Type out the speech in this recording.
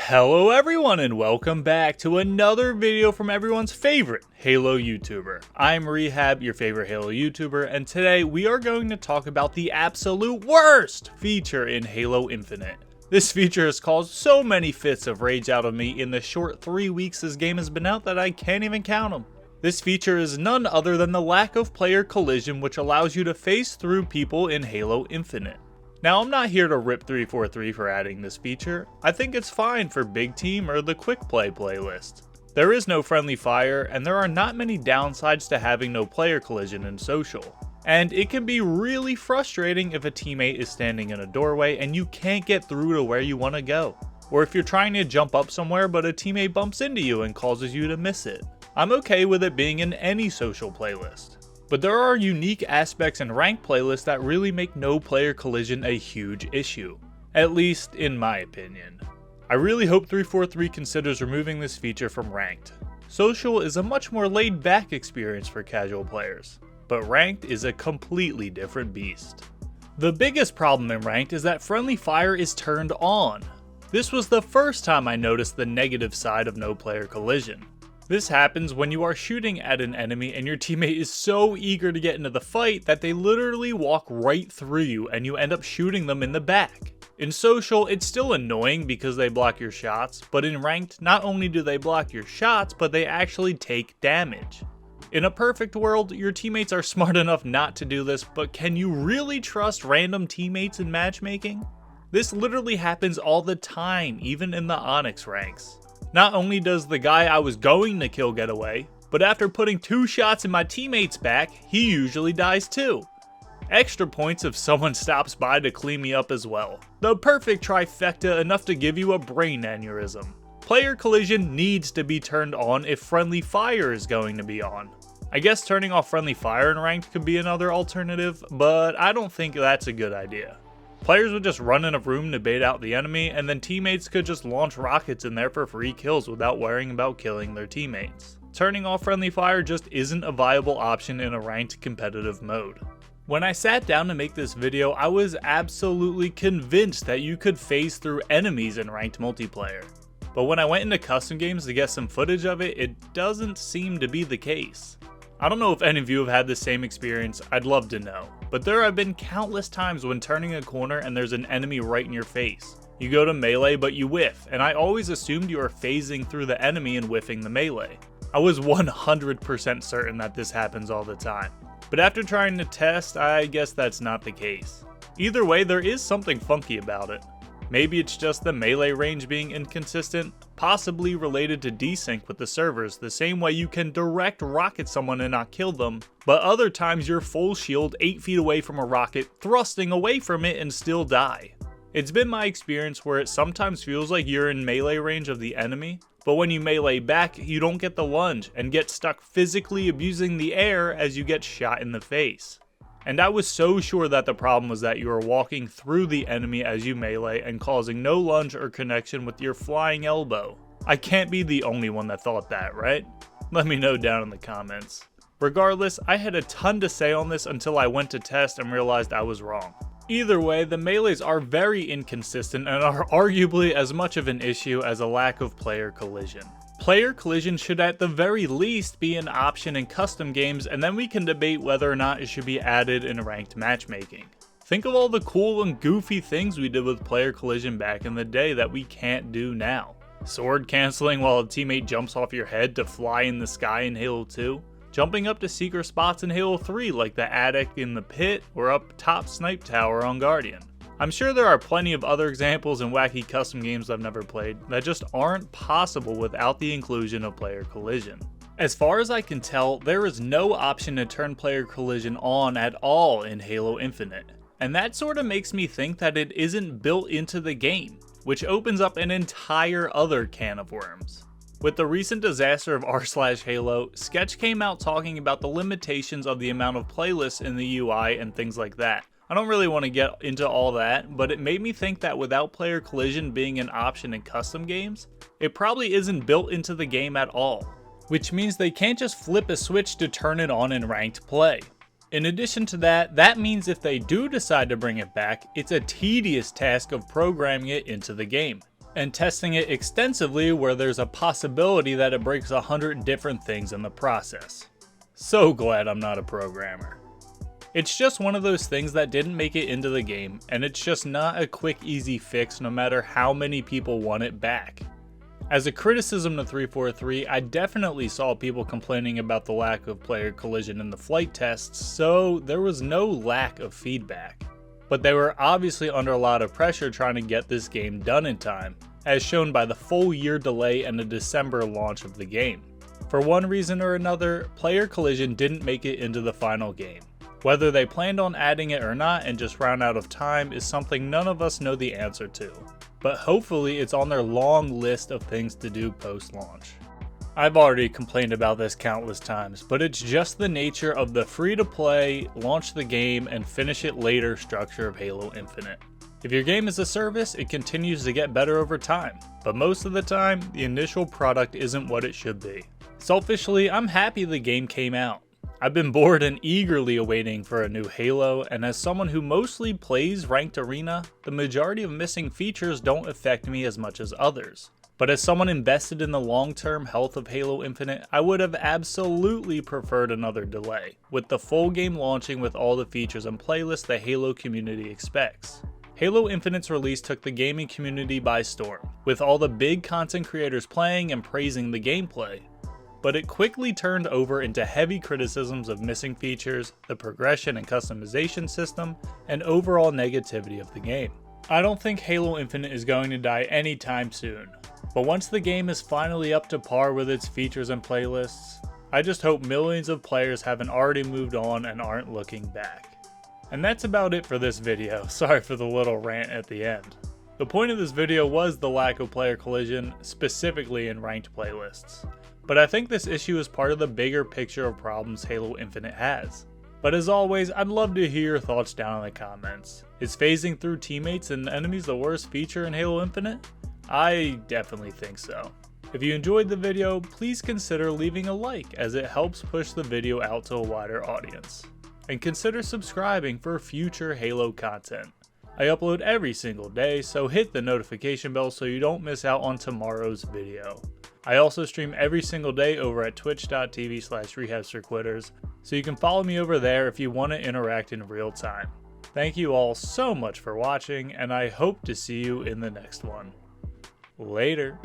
Hello everyone and welcome back to another video from everyone's favorite Halo YouTuber. I'm Rehab, your favorite Halo YouTuber, and today we are going to talk about the absolute worst feature in Halo Infinite. This feature has caused so many fits of rage out of me in the short 3 weeks this game has been out that I can't even count them. This feature is none other than the lack of player collision, which allows you to phase through people in Halo Infinite. Now, I'm not here to rip 343 for adding this feature. I think it's fine for Big Team or the Quick Play playlist. There is no friendly fire, and there are not many downsides to having no player collision in social. And it can be really frustrating if a teammate is standing in a doorway and you can't get through to where you want to go. Or if you're trying to jump up somewhere but a teammate bumps into you and causes you to miss it. I'm okay with it being in any social playlist. But there are unique aspects in ranked playlists that really make no player collision a huge issue. At least in my opinion. I really hope 343 considers removing this feature from ranked. Social is a much more laid back experience for casual players, but ranked is a completely different beast. The biggest problem in ranked is that friendly fire is turned on. This was the first time I noticed the negative side of no player collision. This happens when you are shooting at an enemy and your teammate is so eager to get into the fight that they literally walk right through you and you end up shooting them in the back. In social, it's still annoying because they block your shots, but in ranked, not only do they block your shots, but they actually take damage. In a perfect world, your teammates are smart enough not to do this, but can you really trust random teammates in matchmaking? This literally happens all the time, even in the Onyx ranks. Not only does the guy I was going to kill get away, but after putting 2 shots in my teammate's back, he usually dies too. Extra points if someone stops by to clean me up as well. The perfect trifecta, enough to give you a brain aneurysm. Player collision needs to be turned on if friendly fire is going to be on. I guess turning off friendly fire in ranked could be another alternative, but I don't think that's a good idea. Players would just run in a room to bait out the enemy, and then teammates could just launch rockets in there for free kills without worrying about killing their teammates. Turning off friendly fire just isn't a viable option in a ranked competitive mode. When I sat down to make this video, I was absolutely convinced that you could phase through enemies in ranked multiplayer. But when I went into custom games to get some footage of it, it doesn't seem to be the case. I don't know if any of you have had the same experience, I'd love to know. But there have been countless times when turning a corner and there's an enemy right in your face. You go to melee but you whiff, and I always assumed you were phasing through the enemy and whiffing the melee. I was 100% certain that this happens all the time. But after trying to test, I guess that's not the case. Either way, there is something funky about it. Maybe it's just the melee range being inconsistent, possibly related to desync with the servers, the same way you can direct rocket someone and not kill them, but other times you're full shield 8 feet away from a rocket, thrusting away from it and still die. It's been my experience where it sometimes feels like you're in melee range of the enemy, but when you melee back, you don't get the lunge and get stuck physically abusing the air as you get shot in the face. And I was so sure that the problem was that you were walking through the enemy as you melee and causing no lunge or connection with your flying elbow. I can't be the only one that thought that, right? Let me know down in the comments. Regardless, I had a ton to say on this until I went to test and realized I was wrong. Either way, the melees are very inconsistent and are arguably as much of an issue as a lack of player collision. Player collision should at the very least be an option in custom games, and then we can debate whether or not it should be added in ranked matchmaking. Think of all the cool and goofy things we did with player collision back in the day that we can't do now. Sword canceling while a teammate jumps off your head to fly in the sky in Halo 2. Jumping up to secret spots in Halo 3 like the attic in the pit or up top snipe tower on Guardian. I'm sure there are plenty of other examples in wacky custom games I've never played that just aren't possible without the inclusion of player collision. As far as I can tell, there is no option to turn player collision on at all in Halo Infinite, and that sort of makes me think that it isn't built into the game, which opens up an entire other can of worms. With the recent disaster of r/Halo, Sketch came out talking about the limitations of the amount of playlists in the UI and things like that. I don't really want to get into all that, but it made me think that without player collision being an option in custom games, it probably isn't built into the game at all, which means they can't just flip a switch to turn it on in ranked play. In addition to that, that means if they do decide to bring it back, it's a tedious task of programming it into the game. and testing it extensively where there's a possibility that it breaks 100 different things in the process. So glad I'm not a programmer. It's just one of those things that didn't make it into the game, and it's just not a quick, easy fix no matter how many people want it back. As a criticism to 343, I definitely saw people complaining about the lack of player collision in the flight tests, so there was no lack of feedback. But they were obviously under a lot of pressure trying to get this game done in time, as shown by the full year delay and the December launch of the game. For one reason or another, player collision didn't make it into the final game. Whether they planned on adding it or not and just ran out of time is something none of us know the answer to. But hopefully it's on their long list of things to do post-launch. I've already complained about this countless times, but it's just the nature of the free-to-play, launch the game, and finish it later structure of Halo Infinite. If your game is a service, it continues to get better over time, but most of the time, the initial product isn't what it should be. Selfishly, I'm happy the game came out. I've been bored and eagerly awaiting for a new Halo, and as someone who mostly plays Ranked Arena, the majority of missing features don't affect me as much as others. But as someone invested in the long-term health of Halo Infinite, I would have absolutely preferred another delay, with the full game launching with all the features and playlists the Halo community expects. Halo Infinite's release took the gaming community by storm, with all the big content creators playing and praising the gameplay. But it quickly turned over into heavy criticisms of missing features, the progression and customization system, and overall negativity of the game. I don't think Halo Infinite is going to die anytime soon, but once the game is finally up to par with its features and playlists, I just hope millions of players haven't already moved on and aren't looking back. And that's about it for this video, sorry for the little rant at the end. The point of this video was the lack of player collision, specifically in ranked playlists. But I think this issue is part of the bigger picture of problems Halo Infinite has. But as always, I'd love to hear your thoughts down in the comments. Is phasing through teammates and enemies the worst feature in Halo Infinite? I definitely think so. If you enjoyed the video, please consider leaving a like as it helps push the video out to a wider audience. And consider subscribing for future Halo content. I upload every single day, so hit the notification bell so you don't miss out on tomorrow's video. I also stream every single day over at twitch.tv/rehabsforquitters, so you can follow me over there if you want to interact in real time. Thank you all so much for watching, and I hope to see you in the next one. Later.